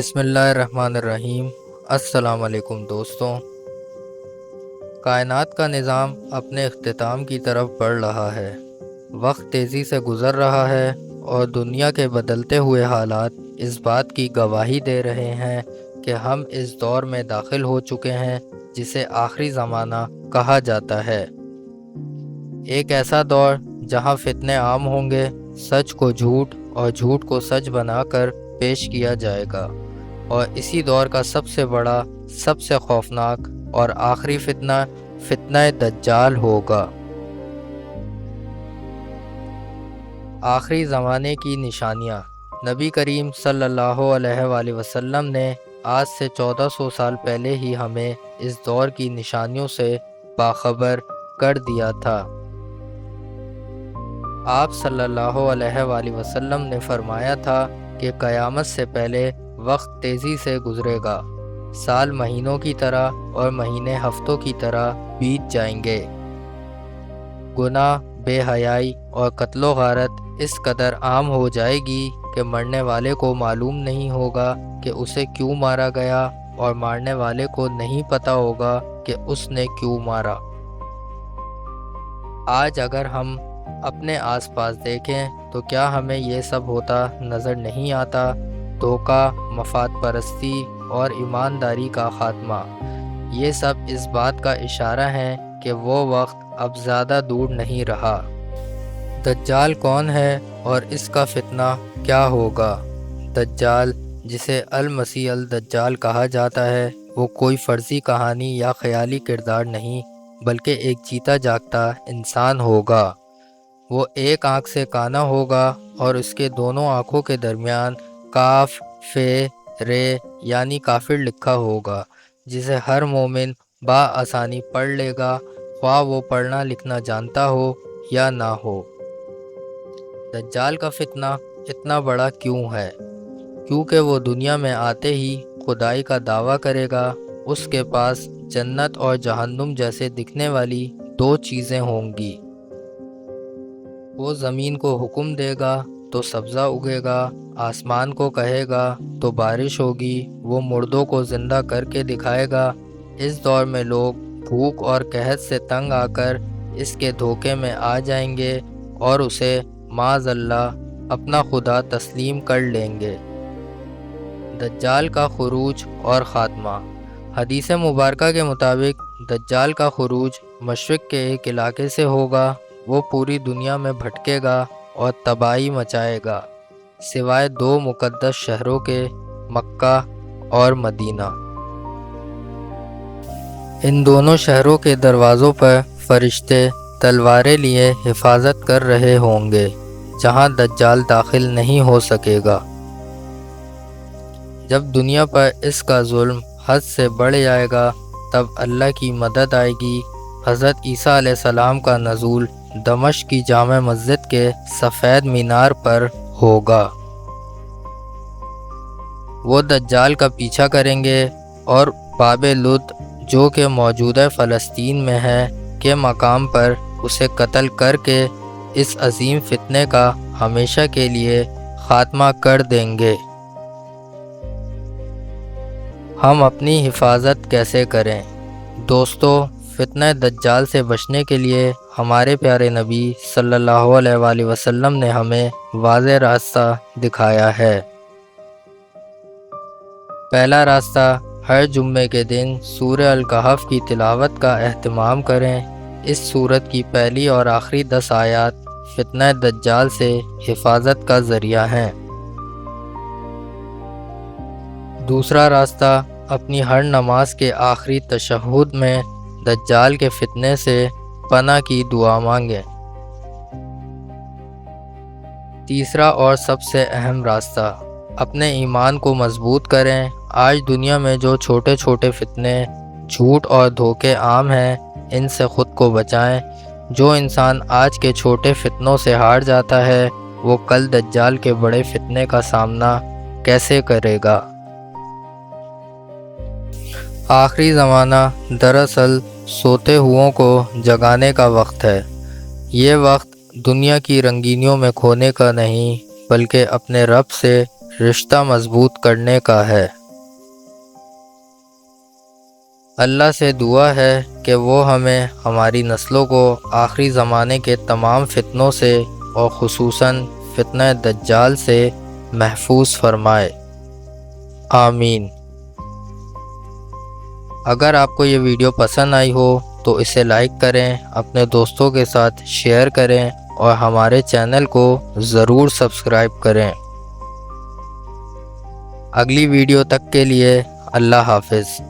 بسم اللہ الرحمن الرحیم۔ السلام علیکم دوستوں۔ کائنات کا نظام اپنے اختتام کی طرف بڑھ رہا ہے۔ وقت تیزی سے گزر رہا ہے اور دنیا کے بدلتے ہوئے حالات اس بات کی گواہی دے رہے ہیں کہ ہم اس دور میں داخل ہو چکے ہیں جسے آخری زمانہ کہا جاتا ہے۔ ایک ایسا دور جہاں فتنے عام ہوں گے، سچ کو جھوٹ اور جھوٹ کو سچ بنا کر پیش کیا جائے گا، اور اسی دور کا سب سے بڑا، سب سے خوفناک اور آخری فتنہ دجال ہوگا۔ آخری زمانے کی نشانیاں۔ نبی کریم صلی اللہ علیہ وآلہ وسلم نے آج سے 1400 سال پہلے ہی ہمیں اس دور کی نشانیوں سے باخبر کر دیا تھا۔ آپ صلی اللہ علیہ وآلہ وسلم نے فرمایا تھا کہ قیامت سے پہلے وقت تیزی سے گزرے گا، سال مہینوں کی طرح اور مہینے ہفتوں کی طرح بیت جائیں گے۔ گناہ، بے حیائی اور قتل و غارت اس قدر عام ہو جائے گی کہ مرنے والے کو معلوم نہیں ہوگا کہ اسے کیوں مارا گیا، اور مارنے والے کو نہیں پتہ ہوگا کہ اس نے کیوں مارا۔ آج اگر ہم اپنے آس پاس دیکھیں تو کیا ہمیں یہ سب ہوتا نظر نہیں آتا؟ دھوکہ، مفاد پرستی اور ایمانداری کا خاتمہ، یہ سب اس بات کا اشارہ ہے کہ وہ وقت اب زیادہ دور نہیں رہا۔ دجال کون ہے اور اس کا فتنہ کیا ہوگا؟ دجال، جسے المسیح الدجال کہا جاتا ہے، وہ کوئی فرضی کہانی یا خیالی کردار نہیں بلکہ ایک جیتا جاگتا انسان ہوگا۔ وہ ایک آنکھ سے کانا ہوگا اور اس کے دونوں آنکھوں کے درمیان کاف فے رے یعنی کافر لکھا ہوگا، جسے ہر مومن بآسانی پڑھ لے گا، خواہ وہ پڑھنا لکھنا جانتا ہو یا نہ ہو۔ دجال کا فتنہ اتنا بڑا کیوں ہے؟ کیونکہ وہ دنیا میں آتے ہی خدائی کا دعویٰ کرے گا۔ اس کے پاس جنت اور جہنم جیسے دکھنے والی دو چیزیں ہوں گی۔ وہ زمین کو حکم دے گا تو سبزہ اگے گا، آسمان کو کہے گا تو بارش ہوگی، وہ مردوں کو زندہ کر کے دکھائے گا۔ اس دور میں لوگ بھوک اور قحط سے تنگ آ کر اس کے دھوکے میں آ جائیں گے اور اسے معاذ اللہ اپنا خدا تسلیم کر لیں گے۔ دجال کا خروج اور خاتمہ۔ حدیث مبارکہ کے مطابق دجال کا خروج مشرق کے ایک علاقے سے ہوگا۔ وہ پوری دنیا میں بھٹکے گا اور تباہی مچائے گا، سوائے دو مقدس شہروں کے، مکہ اور مدینہ۔ ان دونوں شہروں کے دروازوں پر فرشتے تلواریں لیے حفاظت کر رہے ہوں گے، جہاں دجال داخل نہیں ہو سکے گا۔ جب دنیا پر اس کا ظلم حد سے بڑھ جائے گا، تب اللہ کی مدد آئے گی۔ حضرت عیسیٰ علیہ السلام کا نزول دمشق کی جامع مسجد کے سفید مینار پر ہوگا۔ وہ دجال کا پیچھا کریں گے اور باب لد، جو کہ موجودہ فلسطین میں ہے، کے مقام پر اسے قتل کر کے اس عظیم فتنے کا ہمیشہ کے لیے خاتمہ کر دیں گے۔ ہم اپنی حفاظت کیسے کریں؟ دوستو، فتنہ دجال سے بچنے کے لیے ہمارے پیارے نبی صلی اللہ علیہ وآلہ وسلم نے ہمیں واضح راستہ دکھایا ہے۔ پہلا راستہ، ہر جمعے کے دن سورہ الکہف کی تلاوت کا اہتمام کریں۔ اس سورت کی پہلی اور آخری 10 آیات فتنہ دجال سے حفاظت کا ذریعہ ہیں۔ دوسرا راستہ، اپنی ہر نماز کے آخری تشہد میں دجال کے فتنے سے پناہ کی دعا مانگیں۔ تیسرا اور سب سے اہم راستہ، اپنے ایمان کو مضبوط کریں۔ آج دنیا میں جو چھوٹے چھوٹے فتنے، جھوٹ اور دھوکے عام ہیں، ان سے خود کو بچائیں۔ جو انسان آج کے چھوٹے فتنوں سے ہار جاتا ہے، وہ کل دجال کے بڑے فتنے کا سامنا کیسے کرے گا؟ آخری زمانہ دراصل سوتے ہوئوں کو جگانے کا وقت ہے۔ یہ وقت دنیا کی رنگینیوں میں کھونے کا نہیں، بلکہ اپنے رب سے رشتہ مضبوط کرنے کا ہے۔ اللہ سے دعا ہے کہ وہ ہمیں ہماری نسلوں کو آخری زمانے کے تمام فتنوں سے اور خصوصاً فتنہ دجال سے محفوظ فرمائے، آمین۔ اگر آپ کو یہ ویڈیو پسند آئی ہو تو اسے لائک کریں، اپنے دوستوں کے ساتھ شیئر کریں اور ہمارے چینل کو ضرور سبسکرائب کریں۔ اگلی ویڈیو تک کے لیے اللہ حافظ۔